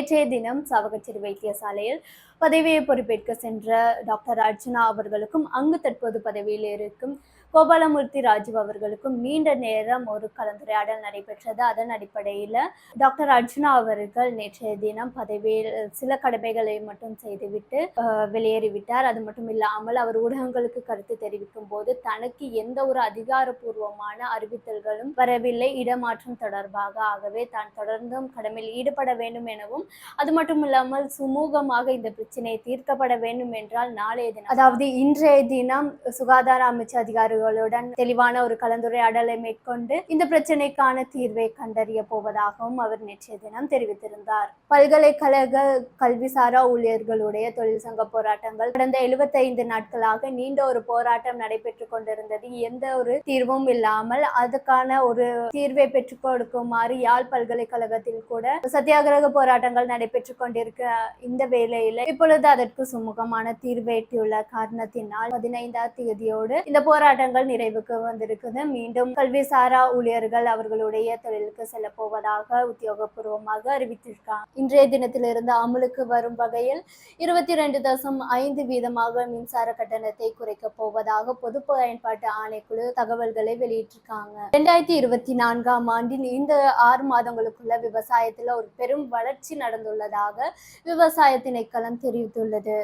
நேற்றைய தினம் சாவகச்சேரி வைத்தியசாலையில் பதவியை பொறுப்பேற்க சென்ற டாக்டர் அர்ச்சனா அவர்களுக்கும் அங்கு தற்போது பதவியில் இருக்கும் கோபாலமூர்த்தி ராஜீவ் அவர்களுக்கும் நீண்ட நேரம் ஒரு கலந்துரையாடல் நடைபெற்றது. அதன் அடிப்படையில் டாக்டர் அர்ச்சனா அவர்கள் நேற்றைய தினம் பதவியில் சில கடமைகளை மட்டும் செய்துவிட்டு வெளியேறிவிட்டார். அது மட்டும் இல்லாமல் அவர் ஊடகங்களுக்கு கருத்து தெரிவிக்கும் போது தனக்கு எந்த ஒரு அதிகாரப்பூர்வமான அறிவித்தல்களும் வரவில்லை இடமாற்றம் தொடர்பாக. ஆகவே தான் தொடர்ந்தும் கடமையில் ஈடுபட வேண்டும் எனவும், அது மட்டும் இல்லாமல் சுமூகமாக இந்த பிரச்சனை தீர்க்கப்பட வேண்டும் என்றால் நாளைய தினம், அதாவது இன்றைய தினம் சுகாதார அமைச்சு அதிகாரிகளுடன் தெளிவான ஒரு கலந்துரையாடலை மேற்கொண்டு இந்த பிரச்சனைக்கான தீர்வை கண்டறிய போவதாகவும் அவர் நேற்றைய தினம் தெரிவித்திருந்தார். பல்கலைக்கழக கல்விசாரா ஊழியர்களுடைய தொழிற்சங்க போராட்டங்கள் கடந்த 75 நாட்களாக நீண்ட ஒரு போராட்டம் நடைபெற்றுக் கொண்டிருந்தது. எந்த ஒரு தீர்வும் இல்லாமல் அதுக்கான ஒரு தீர்வை பெற்றுக் கொடுக்குமாறு யாழ் பல்கலைக்கழகத்தில் கூட சத்தியாகிரக போராட்டங்கள் நடைபெற்றுக் கொண்டிருக்க இந்த வேளையில இப்பொழுது அதற்கு சுமூகமான தீர்வை எட்டியுள்ள காரணத்தினால் 15ஆம் தேதியோடு இந்த போராட்டங்கள் நிறைவுக்கு வந்திருக்குது. மீண்டும் கல்விசாரா ஊழியர்கள் அவர்களுடைய தொழிலுக்கு செல்ல போவதாக உத்தியோகபூர்வமாக அறிவித்திருக்காங்க. இன்றைய தினத்திலிருந்து அமலுக்கு வரும் வகையில் 22.5% மின்சார கட்டணத்தை குறைக்க போவதாக பொது பயன்பாட்டு ஆணைக்குழு தகவல்களை வெளியிட்டிருக்காங்க. 2024ஆம் ஆண்டின் இந்த 6 மாதங்களுக்குள்ள விவசாயத்துல ஒரு பெரும் வளர்ச்சி நடந்துள்ளதாக விவசாய திணைக்களம் தெரிவித்துள்ளது.